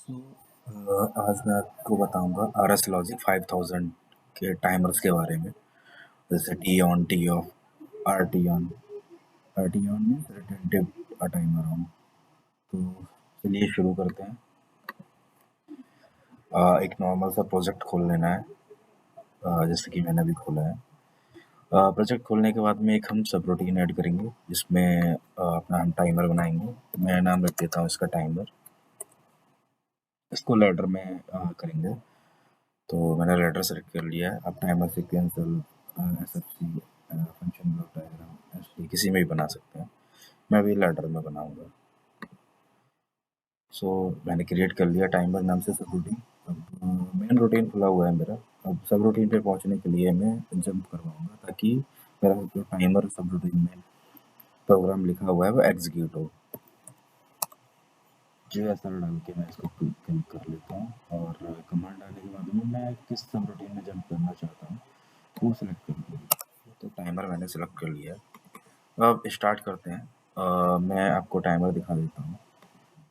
सो आज मैं आपको बताऊंगा आर एस लॉजिक 5000 के टाइमर्स के बारे में। जैसे T on, T of, R T on means retentive timer on. तो चलिए शुरू करते हैं। एक नॉर्मल सा प्रोजेक्ट खोल लेना है, जैसे कि मैंने अभी खोला है। प्रोजेक्ट खोलने के बाद में एक हम सब रूटीन ऐड करेंगे, जिसमें अपना हम टाइमर बनाएंगे। मैं नाम रख देता हूँ इसका टाइमर। इसको लेटर में करेंगे। तो मैंने लेटर सेलेक्ट कर लिया है। आप timer sequential, S F C, function block diagram, S T किसी में भी बना सकते हैं। मैं अभी लेटर में बनाऊंगा। सो मैंने क्रिएट कर लिया टाइमर नाम से सब रूटीन। अब मेन रूटीन खुला हुआ है मेरा। अब सब रूटीन पे पहुंचने के लिए मैं जंप करवाऊंगा, ताकि मेरा जो टाइमर सब रूटीन में प्रोग्राम लिखा हुआ है वो एग्जीक्यूट हो। जो ऐसा डाल के मैं इसको क्लिक कर लेता हूँ, और कमांड डालने के बाद में मैं किस सब रूटीन में जंप करना चाहता हूँ वो सिलेक्ट कर लूँगा। तो टाइमर मैंने सेलेक्ट कर लिया है। अब स्टार्ट करते हैं। मैं आपको टाइमर दिखा देता हूँ।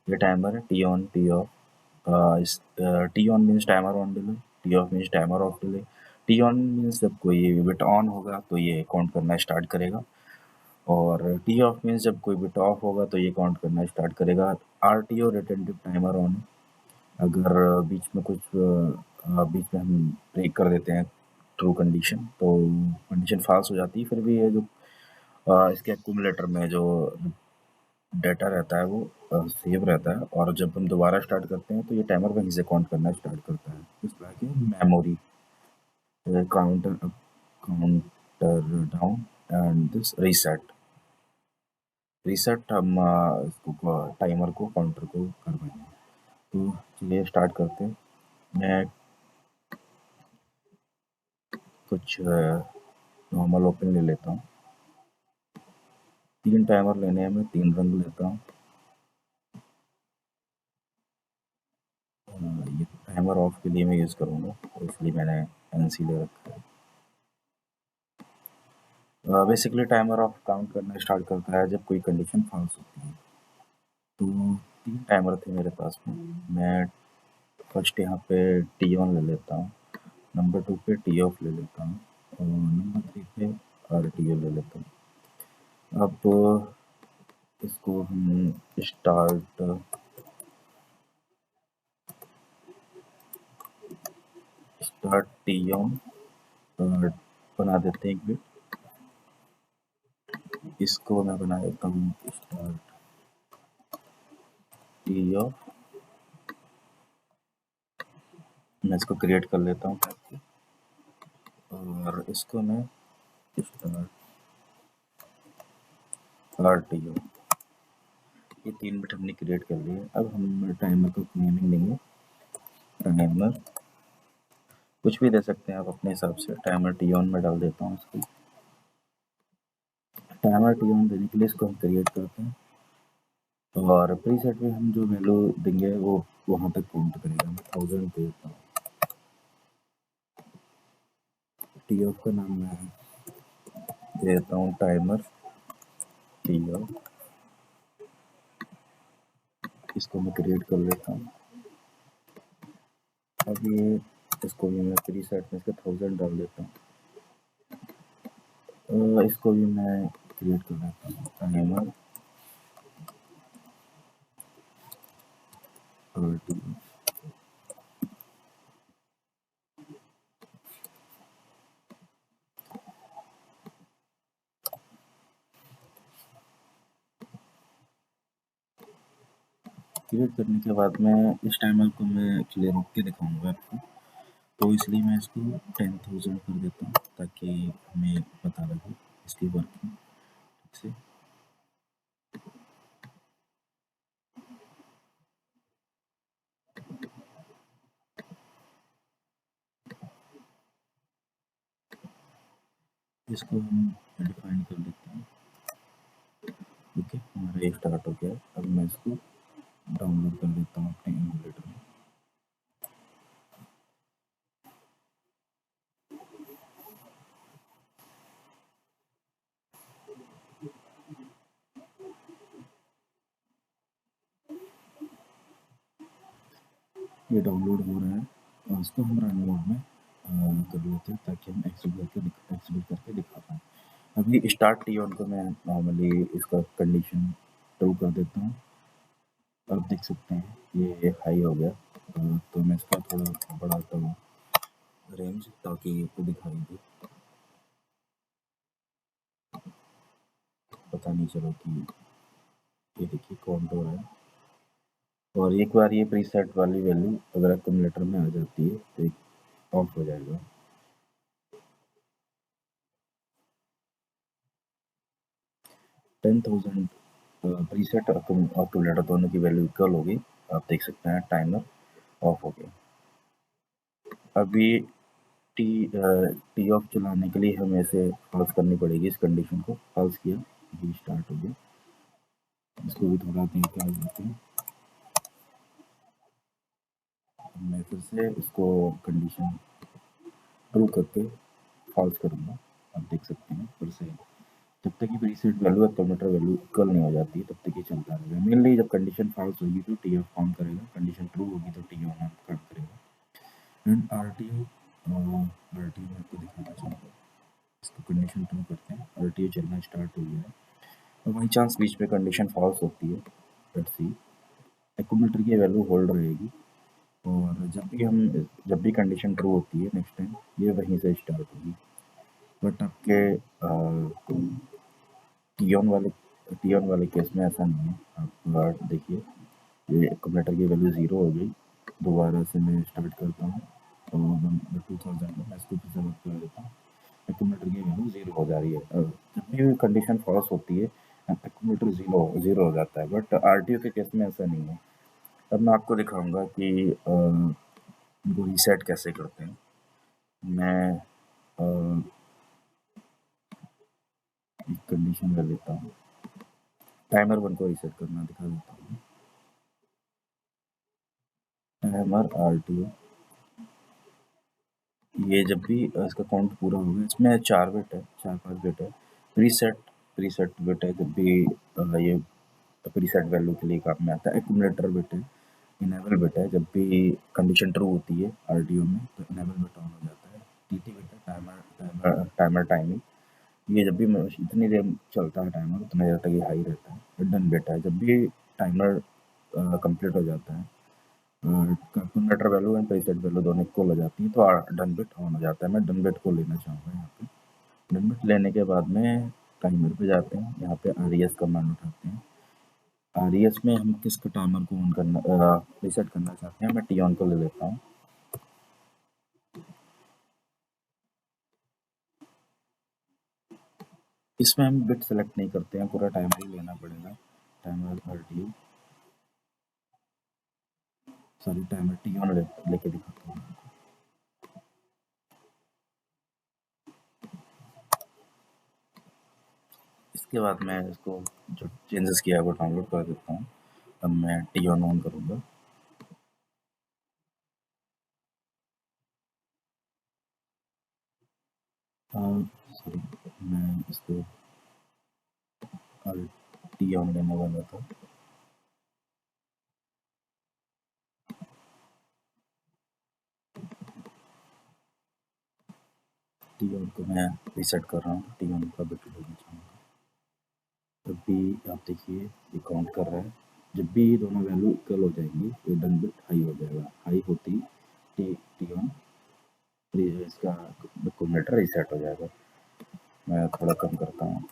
ये टाइमर है टी ऑन, टी ऑफ। इस T on means timer on delay, T of means timer of delay. T on means जब कोई बिट ऑन होगा तो ये काउंट करना स्टार्ट करेगा, और टी ऑफ मीन्स जब कोई बिट ऑफ होगा तो ये काउंट करना स्टार्ट करेगा। R T O retentive timer on. अगर बीच में हम ब्रेक कर देते हैं ट्रू कंडीशन, तो कंडीशन फॉल्स हो जाती है। फिर भी ये जो इसके एक्यूमुलेटर में जो डाटा रहता है वो सेव रहता है, और जब हम दोबारा स्टार्ट करते हैं तो ये टाइमर वहीं से काउंट करना स्टार्ट करता है। इस तरह की memory counter up, counter down, and this reset. Reset हम इसको टाइमर को, काउंटर को करवाएंगे। तो चलिए स्टार्ट करते हैं। मैं कुछ नॉर्मल ओपन ले लेता हूँ। 3 टाइमर लेने हैं, मैं 3 रंग लेता हूँ। ये टाइमर ऑफ के लिए मैं यूज़ करूँगा, तो इसलिए मैंने एनसी ले रखा है। बेसिकली टाइमर ऑफ काउंट करना स्टार्ट करता है जब कोई कंडीशन फॉल्स होती है। तो 3 टाइमर थे मेरे पास में। मैं फर्स्ट यहाँ पे टी ऑन ले लेता हूँ, नंबर 2 पे टी ऑफ ले लेता हूँ, और नंबर 3 पे आर टी ओ ले लेता हूँ। अब इसको हम स्टार्ट स्टार्ट टी ऑन बना देते हैं एक बिट। इसको मैं बना देता हूँ स्टार्ट टी ऑफ। मैं इसको क्रिएट कर लेता हूँ ताकि, और इसको मैं स्टार्ट आर टी ओ। ये 3 बिट हमने क्रिएट कर लिए। अब हम टाइमर को नेमिंग देंगे। टाइमर कुछ भी दे सकते हैं आप अपने हिसाब से। टाइमर टी ऑन में डाल देता हूँ इसको। टाइमर टी ऑन देने के लिए इसको हम क्रिएट करते हैं, और प्रीसेट में हम जो वैल्यू देंगे वो वहाँ तक काउंट करेगा। मैं 1000 दे देता हूँ। टी ऑफ का नाम मैं दे देता हूँ टाइमर टी ऑफ। इसको मैं क्रिएट कर लेता हूँ। अब ये इसको भी मैं प्रीसेट में इसका 1000 डाल देता हूँ। इसको भी मैं क्रिएट कर लेता हूँ टाइमर टी। क्रिएट करने के बाद में इस टाइमर को मैं क्लियर रोक के दिखाऊंगा आपको। तो इसलिए मैं इसको 10,000 कर देता हूँ, ताकि हमें पता लगे इसकी वर्किंग ठीक से। इसको हम डिफाइन कर लेते हैं। ओके, हमारा ये स्टार्ट हो गया है। अब मैं इसको डाउनलोड कर लेता हूँ अपने एमुलेटर में। ये डाउनलोड हो रहा है और इसको हम रन मोड में कर लेते हैं ताकि हम एक्सिक्यूट करके दिखा पाएँ। अभी स्टार्ट टी ऑन को मैं नॉर्मली इसका कंडीशन ट्रू कर देता हूँ। आप देख सकते हैं ये हाई हो गया। तो मैं इसका थोड़ा बढ़ाता हूँ रेंज ताकि ये दिखाई दे, पता नहीं चला कि ये देखिए काउंट हो रहा है। और एक बार ये प्रीसेट वाली वैल्यू अगर एक्यूमुलेटर में आ जाती है तो ऑफ हो जाएगा। $10,000 प्रीसेट एक्यूमुलेटर दोनों की वैल्यू इक्वल होगी। आप देख सकते हैं टाइमर ऑफ हो गया। अभी टी ऑफ चलाने के लिए हमें इसे फॉल्स करनी पड़ेगी। इस कंडीशन को फॉल्स किया, अभी स्टार्ट हो गया। इसको भी थोड़ा देर के आ जाते हैं। मैं फिर से इसको कंडीशन ट्रू करके फॉल्स करूँगा। आप देख सकते हैं फिर से जब तक कि प्रीसेट वैल्यू और कन्वर्टर वैल्यू इक्वल नहीं हो जाती तब तक ये चलता रहेगा। मेनली जब कंडीशन फॉल्स होगी तो टी ऑफ ऑन करेगा, कंडीशन ट्रू होगी तो टी ऑन काम करेगा। एंड आर टी ओ में आपको दिखाना चाहूँगा। इसको कंडीशन ट्रू करते हैं, आर टी ओ चलना स्टार्ट हो गया है। और बाई चांस बीच में कंडीशन फॉल्स होती है, लेट्स सी एक्यूमुलेटर की वैल्यू होल्ड रहेगी। और जब भी कंडीशन ट्रू होती है नेक्स्ट टाइम ये वहीं से स्टार्ट होगी। बट आपके टी ऑन वाले केस में ऐसा नहीं है। आप देखिए ये एक्यूमुलेटर की वैल्यू 0 हो गई। दोबारा से मैं स्टार्ट करता हूँ और 2000 में मैं इसको फिर से कर देता हूँ। एक्यूमुलेटर की वैल्यू 0 हो जा रही है। जब भी कंडीशन फॉल्स होती है एक्यूमुलेटर 0 हो जाता है। बट आरटीओ के केस में ऐसा नहीं है। अब मैं आपको दिखाऊंगा कि इनको रीसेट कैसे करते हैं। मैं एक कंडीशन ले लेता हूँ, टाइमर 1 को रीसेट करना दिखा देता हूँ। टाइमर आरटीओ ये जब भी इसका काउंट पूरा होगा, इसमें 4 बिट है, 4-5 बिट है। प्रीसेट बिट है जब भी ये प्रीसेट वैल्यू के लिए काम में आता है। एक्यूमुलेटर बिट है, इनेबल बिट है जब भी कंडीशन ट्रू होती है आरटीओ में तो इनेबल बिट ऑन हो जाता है। टीटी बिट है टाइमर टाइमिंग, ये जब भी जितनी देर चलता है टाइमर उतना देर तक ये हाई रहता है। डन बिट है जब भी टाइमर कंप्लीट हो जाता है, converter value and preset value दोनों इक्वल हो जाती है तो डन बिट ऑन हो जाता है। मैं डन बिट को लेना चाहूँगा यहाँ पे। डन बिट लेने के बाद में टाइमर पे जाते हैं, यहाँ पे RES कमांड उठाते हैं। RES में हम किसका टाइमर को ऑन करना रीसेट करना चाहते हैं, मैं टी ऑन को ले लेता हूँ। इसमें हम बिट सेलेक्ट नहीं करते हैं, पूरा टाइमर ही लेना पड़ेगा। Timer RTO sorry timer T on लेके दिखाता हूँ। इसके बाद मैं इसको जो चेंजेस किया है वो डाउनलोड कर देता हूँ। अब मैं टी ऑन करूँगा। सॉरी मैं इसको टी ऑन लेने वाला था। टी ऑन को मैं रीसेट कर रहा हूँ, टी ऑन का बिट लेना चाहूँगा। जब भी आप देखिए ये काउंट कर रहा है, जब भी ये दोनों वैल्यू इक्वल हो जाएंगी ये डन बिट हाई हो जाएगा। हाई होती टी ऑन इसका कंप्यूटर रीसेट हो जाएगा। मैं थोड़ा कम करता हूँ।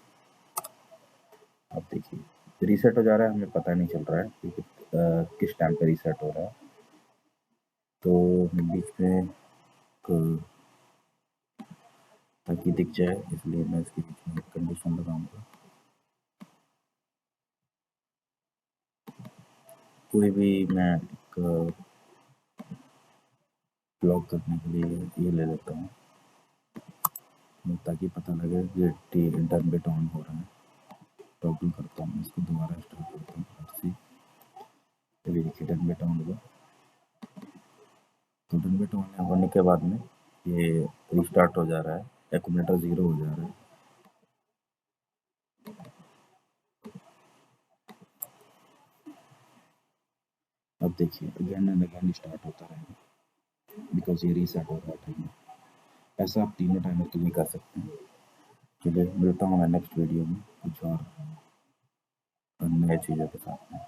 आप देखिए रीसेट हो जा रहा है, हमें पता नहीं चल रहा है कि किस टाइम पे रीसेट हो रहा है। तो मैं बीच में ताकि दिख जाए इसलिए मैं इसके बीच में कंडीशन लगाऊंगा। कोई भी मैं एक ब्लॉक करने के लिए ये ले लेता हूँ ताकि पता लगे कि डन बिट ऑन हो रहा है। टॉगल करता हूँ, इसको दोबारा स्टार्ट करता हूँ। अभी देखिए डन बिट ऑन हुआ। तो डन बिट ऑन होने के बाद में ये रिस्टार्ट हो जा रहा है, एक्यूमुलेटर 0 हो जा रहा है। अब देखिए अगेन एंड अगेन स्टार्ट होता रहेगा बिकॉज ये रीसेट हो रहा है टाइमर। ऐसा आप तीनों टाइमर के लिए कर सकते हैं। चलिए मिलता हूँ मैं नेक्स्ट वीडियो में कुछ और नए चीज़ों के साथ में।